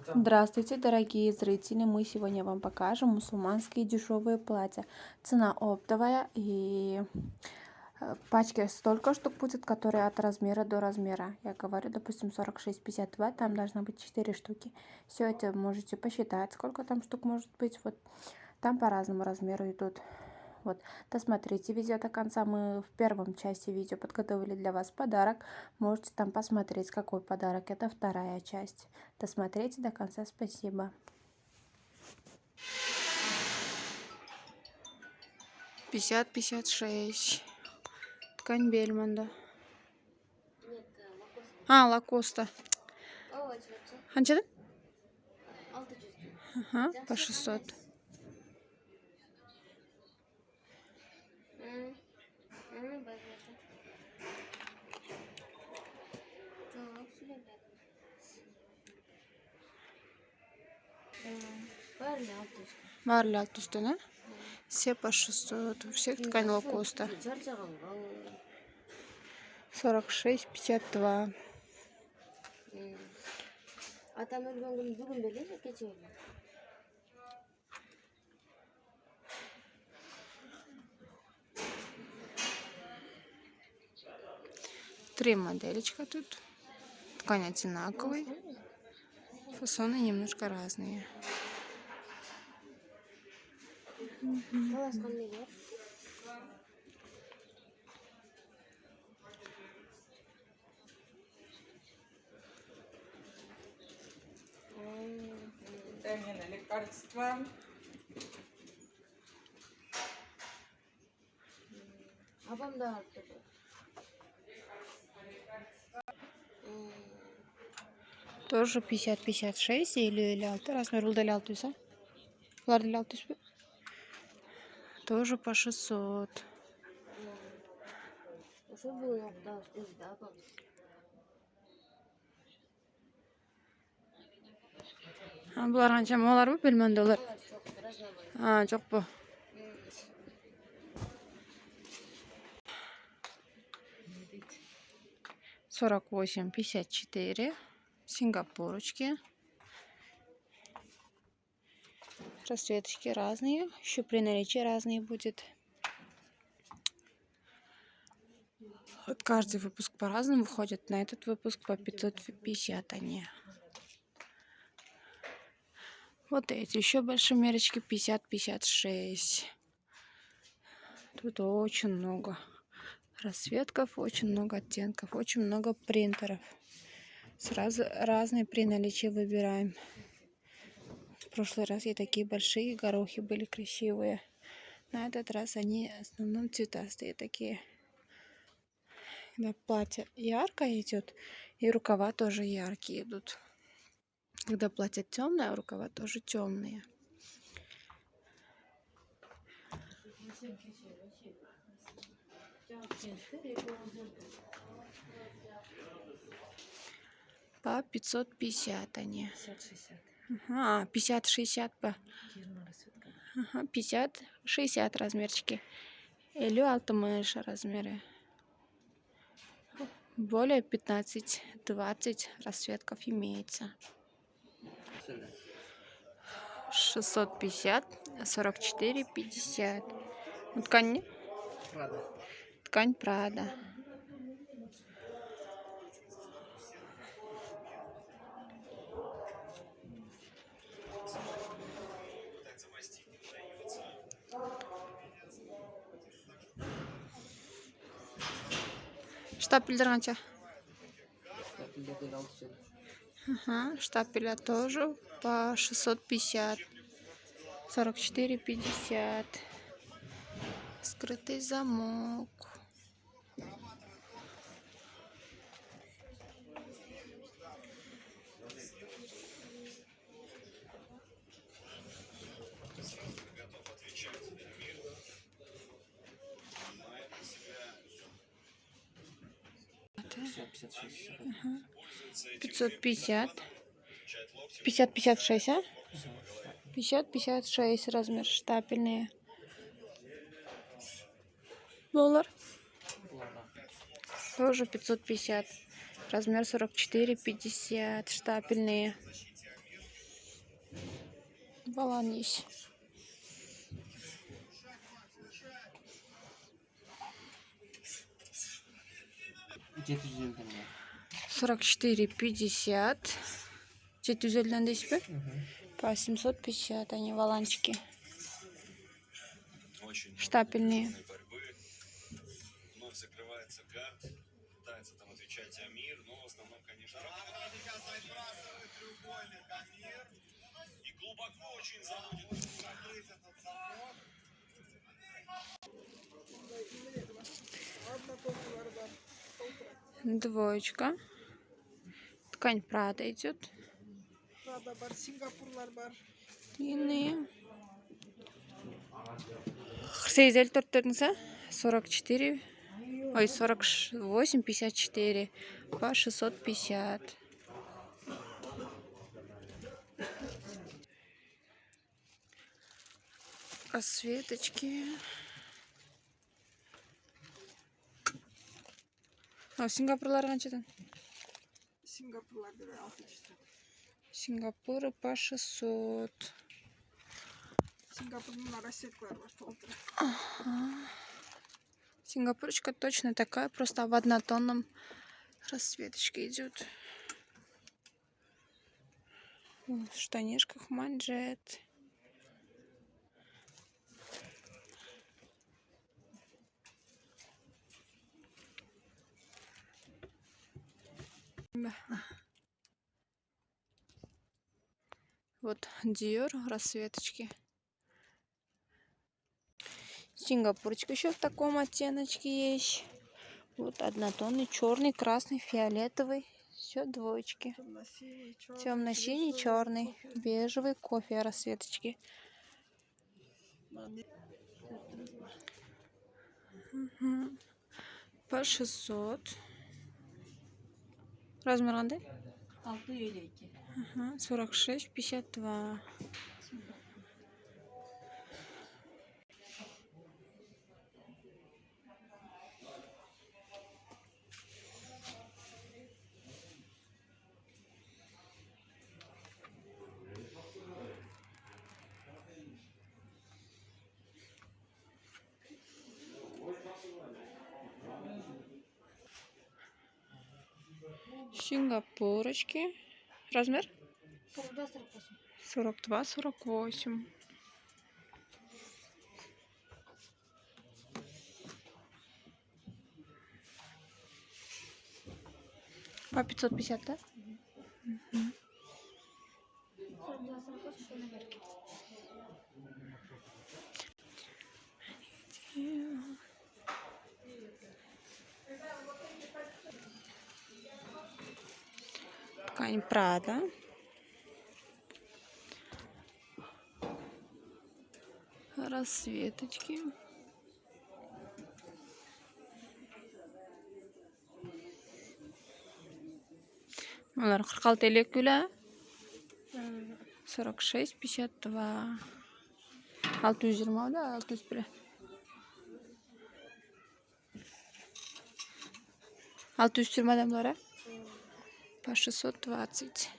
Здравствуйте, дорогие зрители! Мы сегодня вам покажем мусульманские дешевые платья. Цена оптовая и пачки столько штук будет, которые от размера до размера. Я говорю, допустим, 46-52, там должно быть 4 штуки. Все это можете посчитать, сколько там штук может быть. Вот там по разному размеру идут. Вот, досмотрите видео до конца. Мы в первом части видео подготовили для вас подарок. Можете там посмотреть, какой подарок. Это вторая часть. Досмотрите до конца. Спасибо. 50-56. Ткань Бельмонда. Лакоста. Ага, по 600. Барлы 600, да? Все по 600. У всех ткань лакоста. 46-52. Три моделечка тут. Ткань одинаковая. Фасоны немножко разные. Лекарства. Тоже 50-56 или размер удалялтыса. Тоже по 600. Бұлар қанша молар бұл Бельмондалар? Жоқ бұл. Сорок 48-54. Сингапурочки. Расцветочки разные. Еще при наличии разные будет. Вот каждый выпуск по-разному выходит. На этот выпуск по 550 они. Вот эти еще большомерочки 50-56. Тут очень много расцветков, очень много оттенков, очень много принтеров. Сразу разные при наличии выбираем. В прошлый раз и такие большие горохи были красивые. На этот раз они в основном цветастые такие. Когда платье яркое идет, и рукава тоже яркие идут. Когда платье темное, рукава тоже темные. По 550 они. 50-60 по. 50-60 размерчики. Или алтымыш размеры. Более 15-20 расцветков имеется. 650, 44-50. Ткань? Ткань Прада. Штапель раньше. Штапеля тоже по 650. 44-50. Скрытый замок. Ага. 550. 50-56, 50-56 размер штапельные. Доллар. Тоже 550. Размер 44-50 штапельные. Валан есть. Жети жүз элден бар. 44,50. 750 дейсіз бе? По 750 они валанчики. Штапельные. Закрывается карт, пытается там отвечать Амир, но в основном, конечно, треугольник Амир и глубоко очень заводит. Двоечка. Ткань Прада идет. Prada бар, Сингапурлар бар. Длинные. 48 44. Ой, 48, 54 по 650. Расцветочки. Сингапурлар қаншадан? Сингапурлар бері 600. Сингапуры по 600. Сингапурның расцветкалары бар, толтыры. Сингапурочка точно такая, просто в однотонном расцветочке идет. В штанишках манжет. Вот Dior расцветочки. Сингапурочка еще в таком оттеночке есть. Вот однотонный, черный, красный, фиолетовый. Все двоечки. Темно-синий, черный, бежевый, кофе расцветочки. Угу. По 600. Размер қандай? 6,52. 46, 52. Сингапурочки. Размер? 42, 48. По 550, да? Ткань Прада. Расцветочки. Олар 46 элек күлә. 46, 52. 620 да, 601. 620 да бұлар, по 620.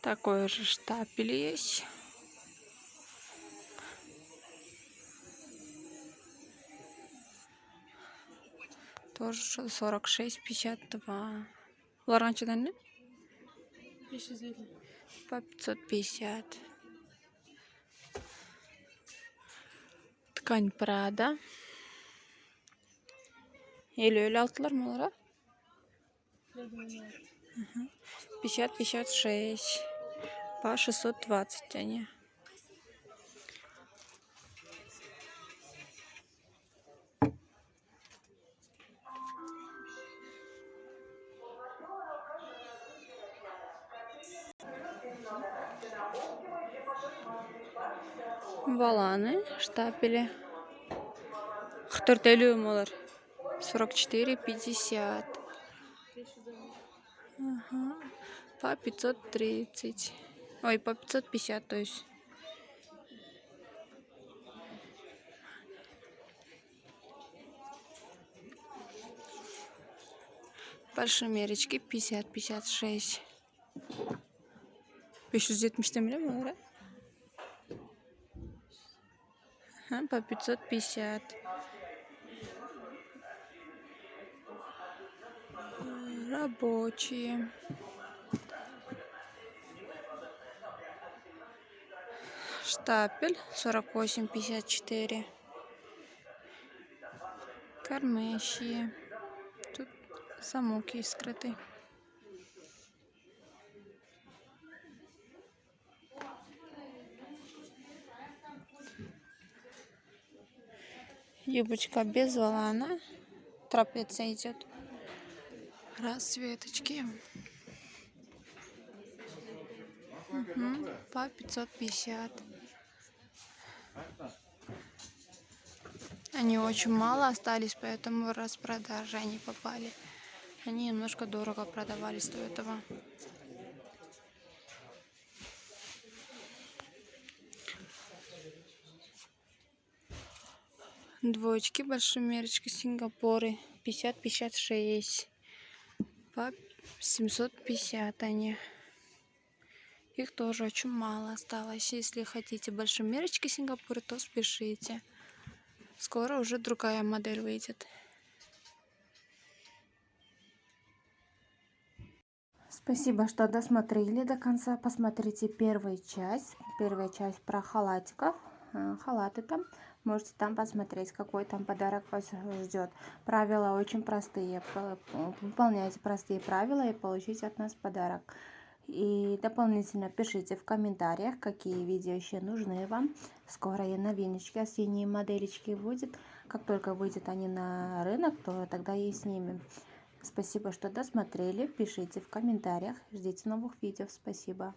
Такой же штапель есть. Тоже 46, 52. Бұлар қаншадан не? 550. По 550. Ткань Прада. Елі алтылар ма олар? 50, 56. По 620 они. Валаны, штапели. 44 молар. 44, 50. Ага. По 530. Ой, по 550, то есть. Паршумерочки 50, 56. 570 mi olur? Ha, по 550. Рабочие. Штапель 48,54. Кормящие. Тут замок есть скрытый. Юбочка без волана. Трапеция идет. Расцветочки. По 550. Они очень мало остались, поэтому в распродаже они попали. Они немножко дорого продавались до этого. Двоечки, большомерочки, Сингапуры. 50-56. По 750 они. Их тоже очень мало осталось. Если хотите большомерочки Сингапуры, то спешите. Скоро уже другая модель выйдет. Спасибо, что досмотрели до конца. Посмотрите первую часть. Первая часть про халатиков. Халаты там. Можете там посмотреть, какой там подарок вас ждет. Правила очень простые. Выполняйте простые правила и получите от нас подарок. И дополнительно пишите в комментариях, какие видео еще нужны вам. Скоро и новиночки, осенние моделечки будет. Как только выйдут они на рынок, то тогда и снимем. Спасибо, что досмотрели. Пишите в комментариях. Ждите новых видео. Спасибо.